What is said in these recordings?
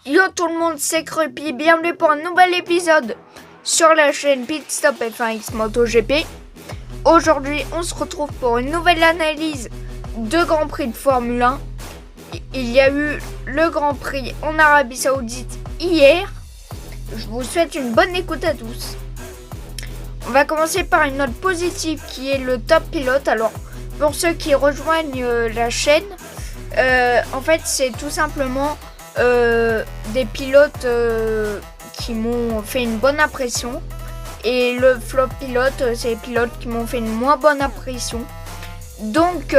Yo tout le monde, c'est Crupy, bienvenue pour un nouvel épisode sur la chaîne Pit Stop F1X MotoGP. Aujourd'hui, on se retrouve pour une nouvelle analyse de Grand Prix de Formule 1. Il y a eu le Grand Prix en Arabie Saoudite hier. Je vous souhaite une bonne écoute à tous. On va commencer par une note positive qui est le top pilote. Alors, pour ceux qui rejoignent la chaîne, en fait, c'est tout simplement des pilotes qui m'ont fait une bonne impression. Et le flop pilote, c'est les pilotes qui m'ont fait une moins bonne impression. Donc,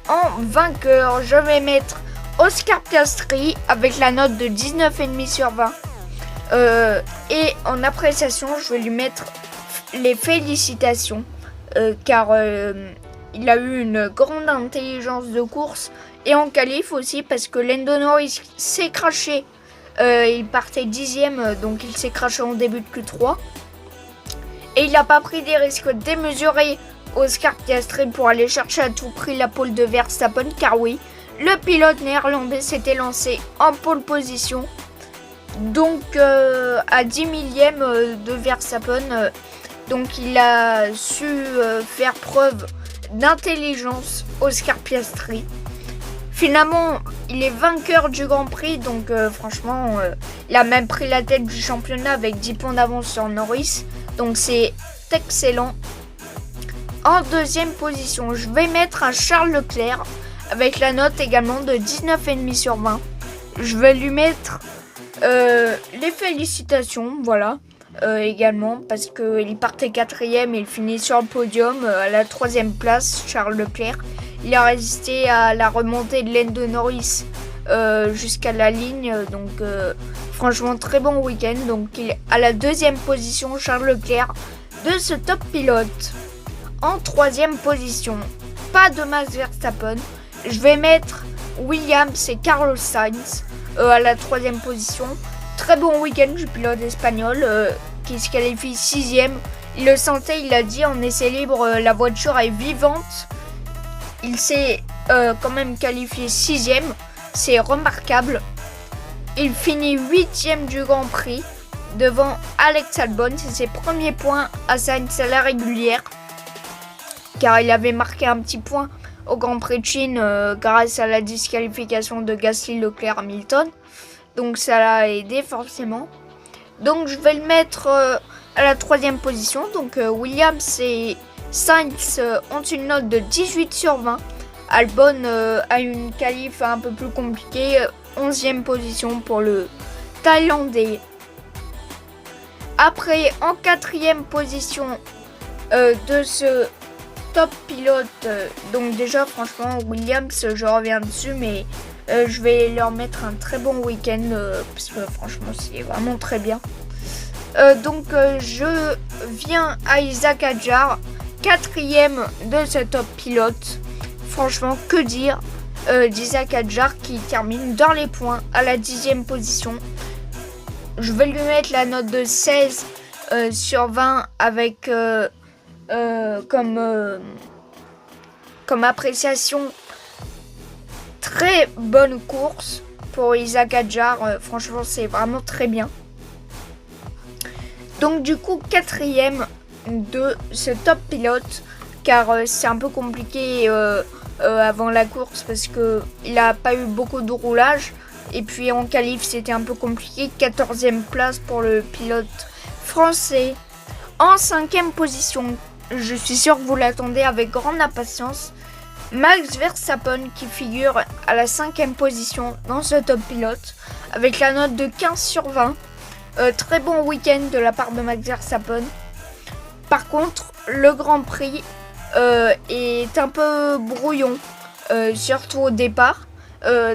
en vainqueur, je vais mettre Oscar Piastri avec la note de 19,5 sur 20. Et en appréciation, je vais lui mettre les félicitations car il a eu une grande intelligence de course et en qualif aussi parce que Lando Norris s'est craché. Il partait 10e, donc il s'est craché en début de Q3 et il n'a pas pris des risques démesurés, Oscar Piastri, pour aller chercher à tout prix la pole de Verstappen, car oui, le pilote néerlandais s'était lancé en pole position, donc à 10 millième de Verstappen. Donc il a su faire preuve d'intelligence, Oscar Piastri. Finalement, il est vainqueur du Grand Prix, donc franchement, il a même pris la tête du championnat avec 10 points d'avance sur Norris. Donc c'est excellent. En deuxième position, je vais mettre un Charles Leclerc avec la note également de 19,5 sur 20. Je vais lui mettre les félicitations, voilà. Également parce qu'il partait 4e et il finit sur le podium à la 3e place, Charles Leclerc. Il a résisté à la remontée de Lando Norris jusqu'à la ligne, donc franchement très bon week-end. Donc il est à la 2e position, Charles Leclerc, de ce top pilote. En 3e position, pas de Max Verstappen, je vais mettre Williams et Carlos Sainz à la 3e position. Très bon week-end du pilote espagnol qui se qualifie 6e. Il le sentait, il a dit en essai libre, la voiture est vivante. Il s'est quand même qualifié 6e, c'est remarquable. Il finit 8e du Grand Prix devant Alex Albon. C'est ses premiers points à Sainz à la régulière, car il avait marqué un petit point au Grand Prix de Chine grâce à la disqualification de Gasly, Leclerc, Hamilton. Donc ça l'a aidé forcément. Donc je vais le mettre à la 3e position. Donc Williams et Sainz ont une note de 18 sur 20. Albon a une qualif un peu plus compliquée. 11e position pour le Thaïlandais. Après, en 4e position de ce top pilote. Donc déjà franchement Williams, je reviens dessus, mais je vais leur mettre un très bon week-end parce que franchement c'est vraiment très bien. Donc je viens à Isaac Hadjar, 4e de ce top pilote. Franchement, que dire d'Isaac Hadjar qui termine dans les points à la 10e position. Je vais lui mettre la note de 16 sur 20 avec comme appréciation très bonne course pour Isaac Hadjar. Franchement, c'est vraiment très bien. Donc du coup, 4e de ce top pilote, car c'est un peu compliqué avant la course parce que il n'a pas eu beaucoup de roulage. Et puis en qualif, c'était un peu compliqué. 14e place pour le pilote français. En 5e position, je suis sûr que vous l'attendez avec grande impatience, Max Verstappen qui figure à la 5e position dans ce top pilote avec la note de 15 sur 20. Très bon week-end de la part de Max Verstappen. Par contre, le Grand Prix est un peu brouillon, surtout au départ.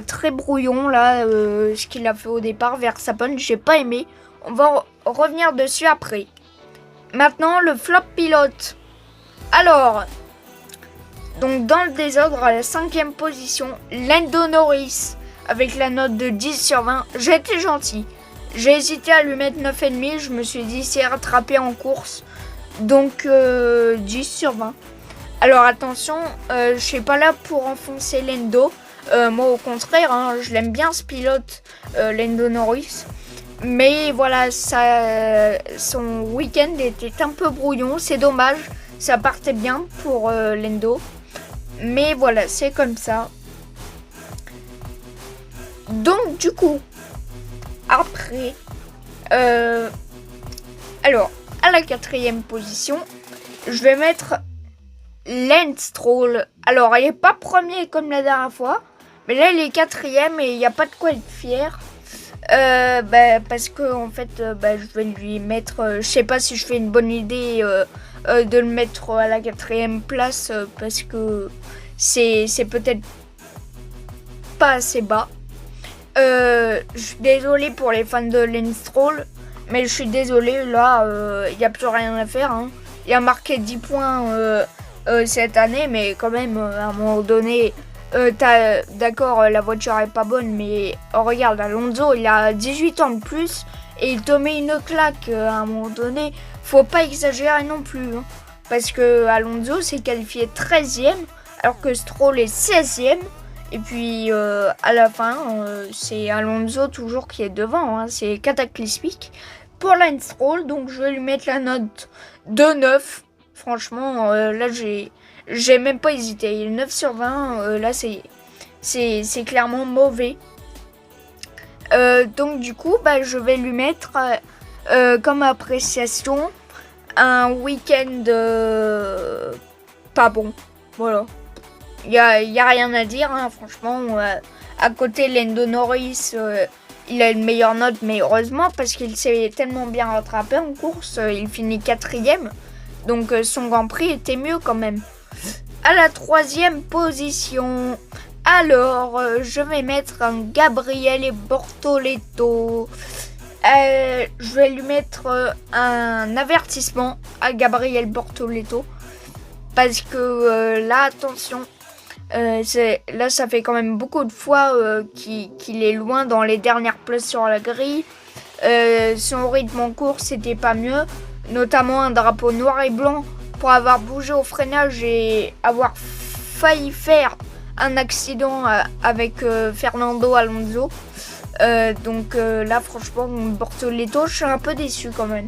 Très brouillon là, ce qu'il a fait au départ, Verstappen, j'ai pas aimé. On va revenir dessus après. Maintenant, le flop pilote. Alors, donc dans le désordre, à la 5e position, Lando Norris avec la note de 10 sur 20. J'ai été gentil. J'ai hésité à lui mettre 9,5. Je me suis dit, c'est rattrapé en course. Donc 10 sur 20. Alors attention, je suis pas là pour enfoncer Lando. Moi au contraire, hein, je l'aime bien ce pilote, Lando Norris. Mais voilà, son week-end était un peu brouillon, c'est dommage. Ça partait bien pour Lando. Mais voilà, c'est comme ça. Donc du coup, après, alors à la 4e position, je vais mettre Lance Stroll. Alors il n'est pas premier comme la dernière fois, mais là il est 4e et il n'y a pas de quoi être fier. Parce que en fait, je vais lui mettre, je sais pas si je fais une bonne idée de le mettre à la 4e place parce que c'est peut-être pas assez bas. Je suis désolée pour les fans de Lance Stroll, mais je suis désolée, là, il n'y a plus rien à faire. Hein. Il a marqué 10 points cette année, mais quand même, à un moment donné, d'accord, la voiture est pas bonne, mais regarde, Alonso, il a 18 ans de plus, et il te met une claque à un moment donné. Faut pas exagérer non plus, hein, parce que Alonso s'est qualifié 13e, alors que Stroll est 16e. Et puis à la fin, c'est Alonso toujours qui est devant. Hein, c'est cataclysmique pour Lance Stroll. Donc je vais lui mettre la note de 9. Franchement, là j'ai même pas hésité. 9 sur 20, là c'est clairement mauvais. Donc du coup, je vais lui mettre comme appréciation un week-end pas bon. Voilà. Il y a rien à dire, hein, franchement. À côté, Lando Norris, il a une meilleure note, mais heureusement, parce qu'il s'est tellement bien rattrapé en course. Il finit 4e, donc son Grand Prix était mieux quand même. À la 3e position, alors, je vais mettre un Gabriele Bortoleto. Je vais lui mettre un avertissement à Gabriele Bortoleto. Parce que là, attention, là ça fait quand même beaucoup de fois qu'il est loin dans les dernières places sur la grille. Son rythme en course c'était pas mieux, notamment un drapeau noir et blanc pour avoir bougé au freinage et avoir failli faire un accident avec Fernando Alonso. Donc là franchement Bortoleto, je suis un peu déçu quand même.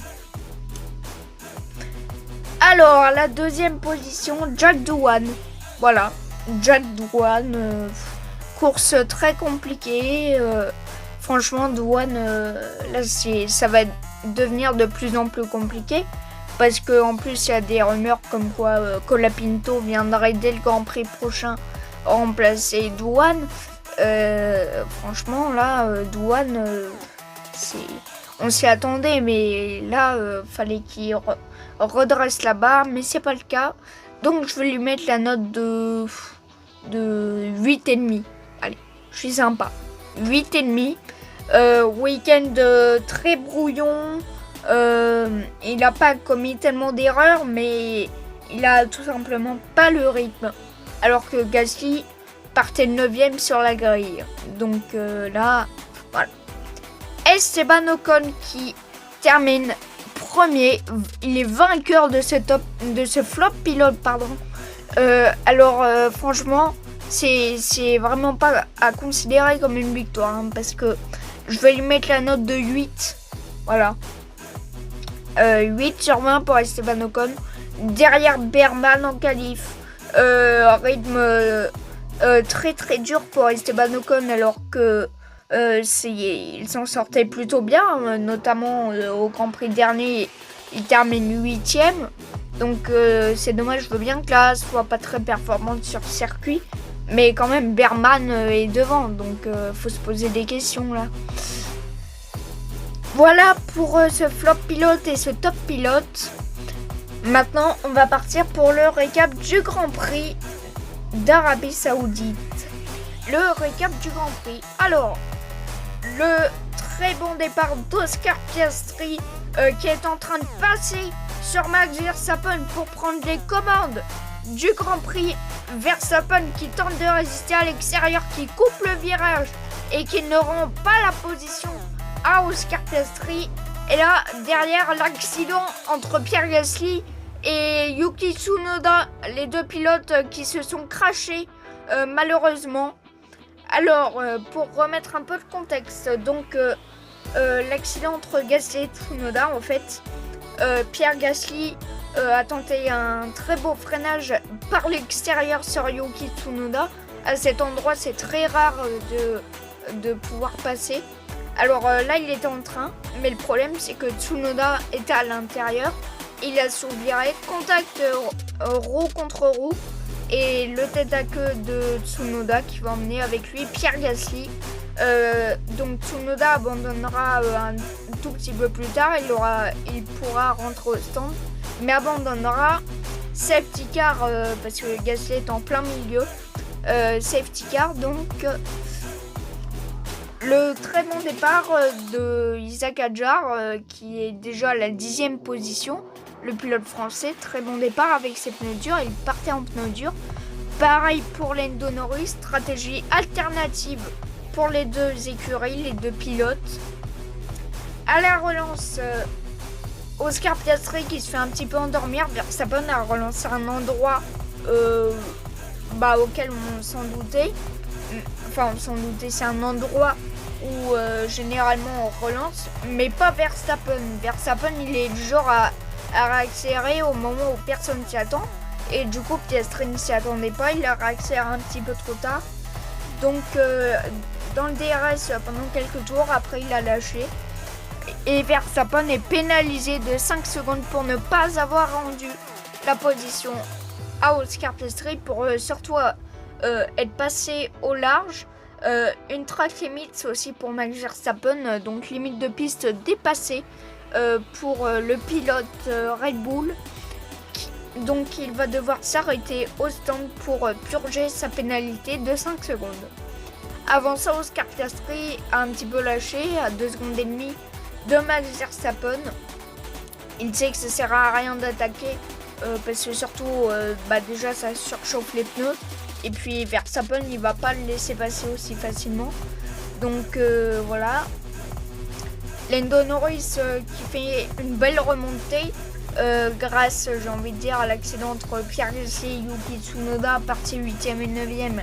Alors à la 2e position, Jack Doohan. Voilà, Jack Doohan, course très compliquée. Franchement, Doohan, là, ça va devenir de plus en plus compliqué. Parce qu'en plus, il y a des rumeurs comme quoi Colapinto viendrait dès le Grand Prix prochain remplacer Doohan. Franchement, là, Doohan, on s'y attendait, mais là, fallait qu'il redresse la barre, mais c'est pas le cas. Donc je vais lui mettre la note de 8,5. Allez, je suis sympa. 8,5. Week-end très brouillon. Il n'a pas commis tellement d'erreurs, mais il a tout simplement pas le rythme. Alors que Gasly partait 9e sur la grille. Donc là, voilà. Esteban Ocon qui termine premier, il est vainqueur de ce flop pilote, pardon. Franchement, c'est vraiment pas à considérer comme une victoire, hein, parce que je vais lui mettre la note de 8. Voilà. 8 sur 20 pour Esteban Ocon. Derrière Berman en qualif. Rythme très très dur pour Esteban Ocon, alors que il s'en sortait plutôt bien, notamment au Grand Prix dernier, il termine 8e. Donc c'est dommage, je veux bien que la soit pas très performante sur circuit, mais quand même Berman est devant, donc faut se poser des questions là. Voilà pour ce flop pilote et ce top pilote. Maintenant, on va partir pour le récap du Grand Prix d'Arabie Saoudite. Le récap du Grand Prix. Alors, le très bon départ d'Oscar Piastri qui est en train de passer sur Max Verstappen pour prendre les commandes du Grand Prix. Verstappen qui tente de résister à l'extérieur, qui coupe le virage et qui ne rend pas la position à Oscar Piastri. Et là, derrière, l'accident entre Pierre Gasly et Yuki Tsunoda, les deux pilotes qui se sont crashés malheureusement. Alors, pour remettre un peu le contexte, donc l'accident entre Gasly et Tsunoda, en fait, Pierre Gasly a tenté un très beau freinage par l'extérieur sur Yuki Tsunoda. À cet endroit, c'est très rare de pouvoir passer. Alors là, il était en train, mais le problème, c'est que Tsunoda était à l'intérieur. Il a soulevé contact roue contre roue et le tête à queue de Tsunoda qui va emmener avec lui Pierre Gasly. Donc Tsunoda abandonnera un tout petit peu plus tard, il pourra rentrer au stand, mais abandonnera. Safety car parce que Gasly est en plein milieu. Safety car donc. Le très bon départ de Isaac Hadjar qui est déjà à la 10e position. Le pilote français, très bon départ avec ses pneus durs, il partait en pneus durs. Pareil pour Lando Norris, stratégie alternative pour les deux écuries, les deux pilotes. À la relance, Oscar Piastri qui se fait un petit peu endormir. Verstappen a relancé un endroit auquel on s'en doutait. Enfin, on s'en doutait, c'est un endroit où généralement on relance, mais pas Verstappen. Verstappen, il est du genre à réaccélérer au moment où personne s'y attend. Et du coup, Piastri ne s'y attendait pas, il a réaccéléré un petit peu trop tard. Donc, dans le DRS, pendant quelques tours, après il a lâché. Et Verstappen est pénalisé de 5 secondes pour ne pas avoir rendu la position à Oscar Piastri pour surtout être passé au large. Une track limite aussi pour Max Verstappen, donc limite de piste dépassée pour le pilote Red Bull. Donc il va devoir s'arrêter au stand pour purger sa pénalité de 5 secondes. Avant ça, Oscar Piastri a un petit peu lâché à 2 secondes et demie de Max Verstappen. Il sait que ça sert à rien d'attaquer parce que surtout déjà ça surchauffe les pneus. Et puis Verstappen, il va pas le laisser passer aussi facilement. Donc voilà. Lando Norris qui fait une belle remontée grâce, j'ai envie de dire, à l'accident entre Pierre Gasly et Yuki Tsunoda, parti 8e et 9e.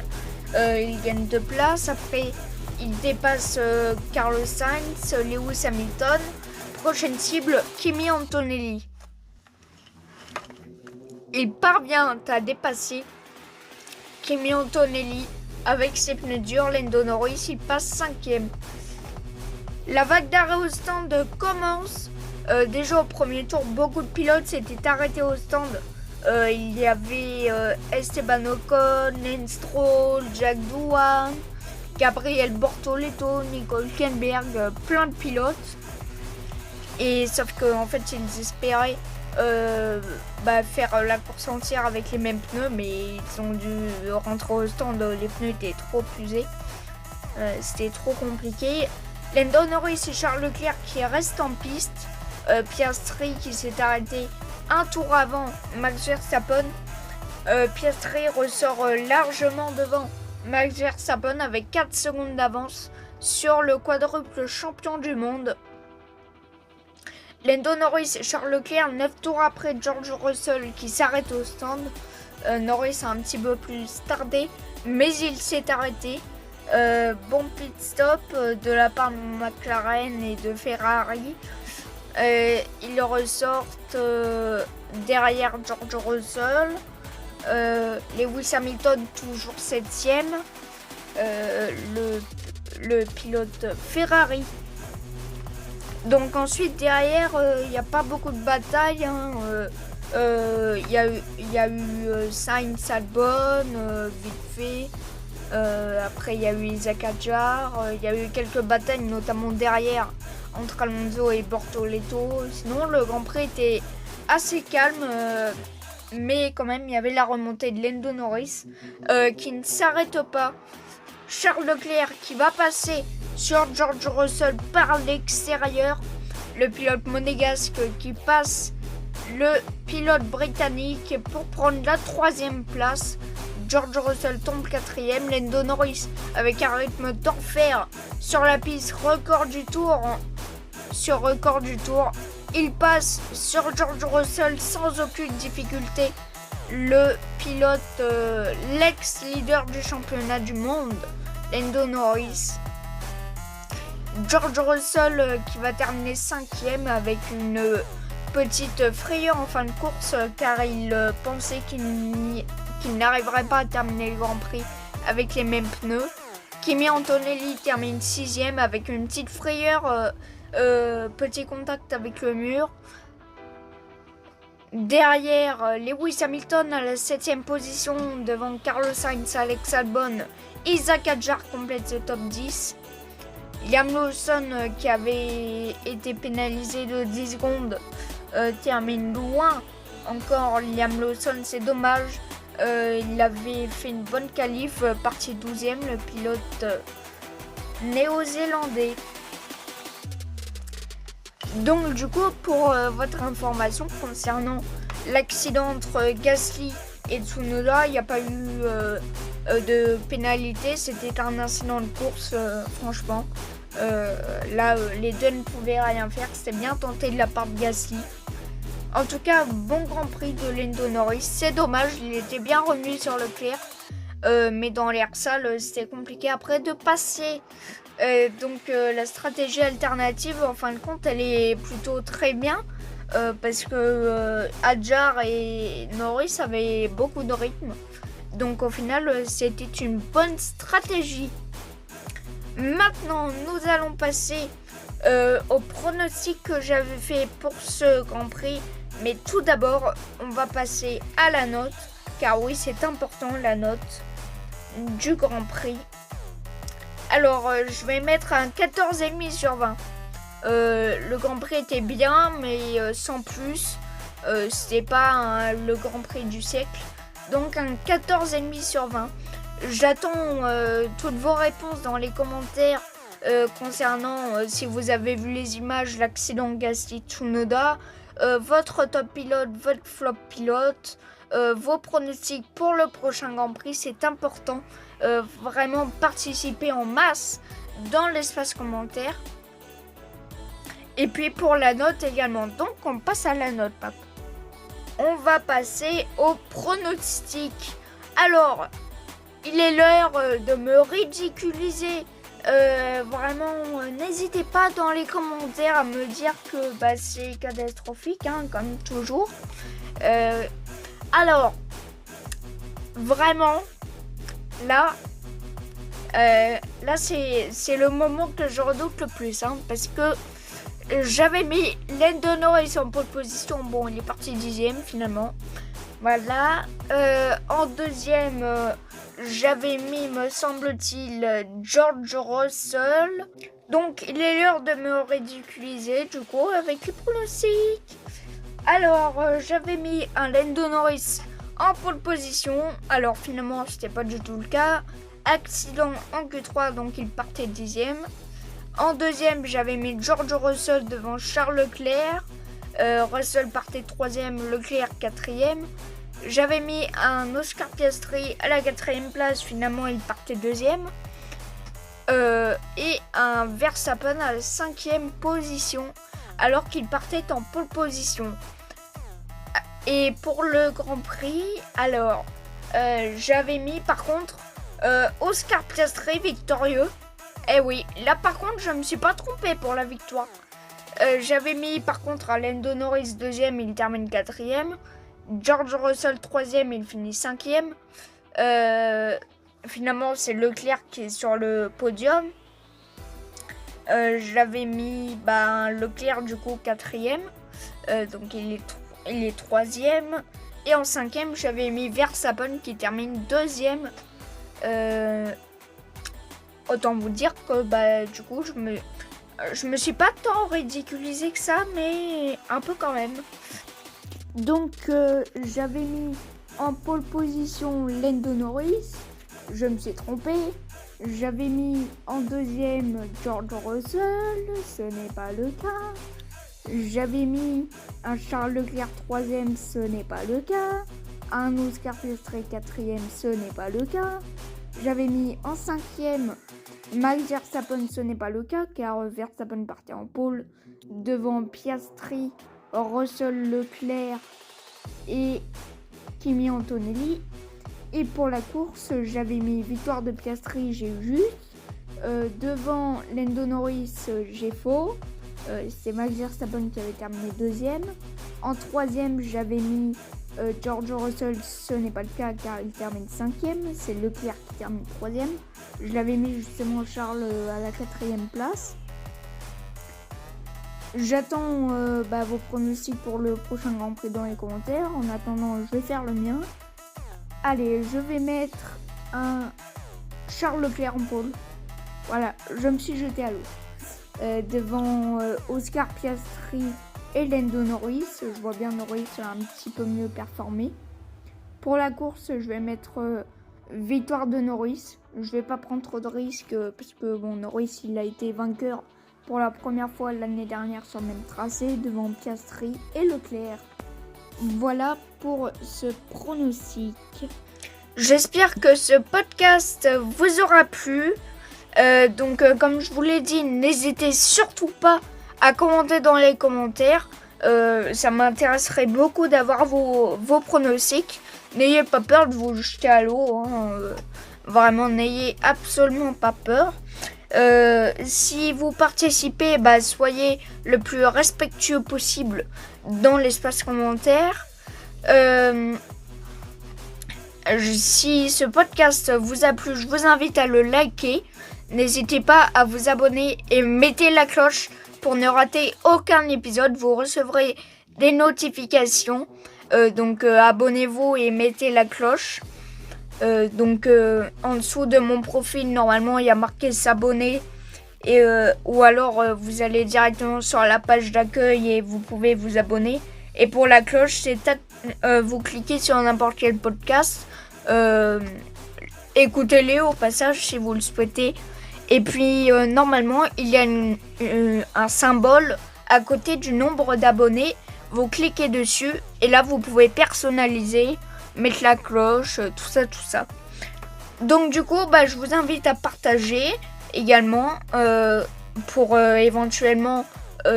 Il gagne 2 places. Après, il dépasse Carlos Sainz, Lewis Hamilton. Prochaine cible, Kimi Antonelli. Il parvient à dépasser Kimi Antonelli avec ses pneus durs. Lando Norris, il passe 5e. La vague d'arrêt au stand commence. Déjà au premier tour, beaucoup de pilotes s'étaient arrêtés au stand. Il y avait Esteban Ocon, Lance Stroll, Jack Doohan, Gabriel Bortoleto, Nico Hülkenberg, plein de pilotes. Et sauf qu'en fait, ils espéraient faire la course entière avec les mêmes pneus, mais ils ont dû rentrer au stand, les pneus étaient trop usés. C'était trop compliqué. Lando Norris et Charles Leclerc qui restent en piste. Piastri qui s'est arrêté un tour avant Max Verstappen. Piastri ressort largement devant Max Verstappen avec 4 secondes d'avance sur le quadruple champion du monde. Lando Norris et Charles Leclerc 9 tours après George Russell qui s'arrête au stand. Norris a un petit peu plus tardé, mais il s'est arrêté. Bon pit stop de la part de McLaren et de Ferrari. Ils ressortent derrière George Russell. Lewis Hamilton toujours 7e. Le pilote Ferrari. Donc ensuite derrière il n'y a pas beaucoup de bataille. Il y a eu Sainz Albon vite fait. Après il y a eu Isaac Hadjar. Il y a eu quelques batailles notamment derrière entre Alonso et Bortoleto. Sinon le Grand Prix était assez calme, mais quand même il y avait la remontée de Lando Norris qui ne s'arrête pas. Charles Leclerc qui va passer sur George Russell par l'extérieur. Le pilote monégasque qui passe le pilote britannique pour prendre la 3e place. George Russell tombe 4e. Lando Norris avec un rythme d'enfer sur la piste, record du tour. Il passe sur George Russell sans aucune difficulté. Le pilote, l'ex-leader du championnat du monde, Lando Norris. George Russell qui va terminer 5e avec une petite frayeur en fin de course car il pensait qu'il n'arriverait pas à terminer le Grand Prix avec les mêmes pneus. Kimi Antonelli termine 6e avec une petite frayeur, petit contact avec le mur. Derrière, Lewis Hamilton à la 7e position devant Carlos Sainz, Alex Albon, Isaac Hadjar complète ce top 10. Liam Lawson qui avait été pénalisé de 10 secondes termine loin. Encore Liam Lawson, c'est dommage. Il avait fait une bonne qualif, parti 12e, le pilote néo-zélandais. Donc du coup, pour votre information concernant l'accident entre Gasly et Tsunoda, il n'y a pas eu de pénalité, c'était un incident de course, franchement. Là, les deux ne pouvaient rien faire, c'était bien tenté de la part de Gasly. En tout cas, bon Grand Prix de Lando Norris. C'est dommage, il était bien revenu sur Leclerc. Mais dans l'air sale, c'était compliqué après de passer. Donc la stratégie alternative, en fin de compte, elle est plutôt très bien. Parce que Hadjar et Norris avaient beaucoup de rythme. Donc au final, c'était une bonne stratégie. Maintenant, nous allons passer au pronostic que j'avais fait pour ce Grand Prix. Mais tout d'abord, on va passer à la note, car oui, c'est important, la note du Grand Prix. Alors, je vais mettre un 14,5 sur 20. Le Grand Prix était bien, mais sans plus. C'était pas le Grand Prix du siècle. Donc, un 14,5 sur 20. J'attends toutes vos réponses dans les commentaires concernant si vous avez vu les images, l'accident Gasly-Tsunoda. Votre top pilote, votre flop pilote, vos pronostics pour le prochain Grand Prix, c'est important. Vraiment participer en masse dans l'espace commentaire. Et puis pour la note également. Donc on passe à la note, papa. On va passer au pronostic. Alors, il est l'heure de me ridiculiser. Vraiment, n'hésitez pas dans les commentaires à me dire que c'est catastrophique, hein, comme toujours. Alors, vraiment, là c'est le moment que je redoute le plus, hein, parce que j'avais mis Lando Norris en pole position. Bon, il est parti 10e finalement. Voilà. En deuxième, j'avais mis, me semble-t-il, George Russell. Donc, il est l'heure de me ridiculiser, du coup, avec les pronostics. Alors, j'avais mis un Lando Norris en pole position. Alors, finalement, c'était pas du tout le cas. Accident en Q3, donc il partait 10e. En deuxième, j'avais mis George Russell devant Charles Leclerc. Russell partait 3e, Leclerc 4e. J'avais mis un Oscar Piastri à la 4e place, finalement il partait 2e. Et un Verstappen à la 5e position, alors qu'il partait en pole position. Et pour le Grand Prix, alors, j'avais mis par contre Oscar Piastri victorieux. Eh oui, là par contre je me suis pas trompé pour la victoire. J'avais mis par contre à Lando Norris 2e, il termine 4e. George Russell 3e, il finit 5e. Finalement c'est Leclerc qui est sur le podium. J'avais mis Leclerc du coup 4e. Donc il est 3e. Et en 5e j'avais mis Verstappen qui termine 2e. Autant vous dire que du coup je me suis pas tant ridiculisé que ça, mais un peu quand même. Donc j'avais mis en pole position Lando Norris, je me suis trompé. J'avais mis en deuxième George Russell, ce n'est pas le cas. J'avais mis un Charles Leclerc 3e, ce n'est pas le cas. Un Oscar Piastri 4e, ce n'est pas le cas. J'avais mis en 5e Max Verstappen, ce n'est pas le cas, car Verstappen partait en pole devant Piastri, Russell, Leclerc et Kimi Antonelli. Et pour la course, j'avais mis victoire de Piastri, j'ai eu juste. Devant Lando Norris, j'ai faux. C'est Max Verstappen qui avait terminé deuxième. En troisième, j'avais mis George Russell, ce n'est pas le cas car il termine cinquième. C'est Leclerc qui termine troisième. Je l'avais mis justement Charles à la quatrième place. J'attends vos pronostics pour le prochain Grand Prix dans les commentaires. En attendant, je vais faire le mien. Allez, je vais mettre un Charles Leclerc en pole. Voilà, je me suis jeté à l'eau. Devant Oscar Piastri et Lando Norris. Je vois bien Norris un petit peu mieux performer. Pour la course, je vais mettre victoire de Norris. Je vais pas prendre trop de risques parce que Norris il a été vainqueur pour la première fois l'année dernière sur le même tracé devant Piastri et Leclerc. Voilà pour ce pronostic. J'espère que ce podcast vous aura plu. Comme je vous l'ai dit, n'hésitez surtout pas à commenter dans les commentaires. Ça m'intéresserait beaucoup d'avoir vos pronostics. N'ayez pas peur de vous jeter à l'eau. Vraiment, n'ayez absolument pas peur. Si vous participez, soyez le plus respectueux possible dans l'espace commentaire. Si ce podcast vous a plu, je vous invite à le liker. N'hésitez pas à vous abonner et mettez la cloche pour ne rater aucun épisode. Vous recevrez des notifications. Abonnez-vous et mettez la cloche. En dessous de mon profil, normalement, il y a marqué s'abonner. Ou alors, vous allez directement sur la page d'accueil et vous pouvez vous abonner. Et pour la cloche, c'est vous cliquez sur n'importe quel podcast. Écoutez-les au passage si vous le souhaitez. Et puis, normalement, il y a un symbole à côté du nombre d'abonnés. Vous cliquez dessus et là, vous pouvez personnaliser, mettre la cloche, tout ça. Donc, du coup, je vous invite à partager également pour éventuellement,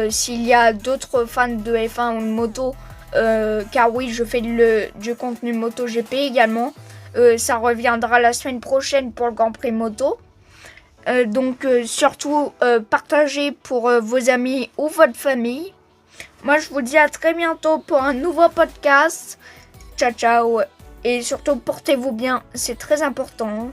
s'il y a d'autres fans de F1 ou de moto, car oui, je fais du contenu MotoGP également. Ça reviendra la semaine prochaine pour le Grand Prix moto. Surtout, partagez pour vos amis ou votre famille. Moi, je vous dis à très bientôt pour un nouveau podcast. Ciao, ciao. Et surtout, portez-vous bien. C'est très important.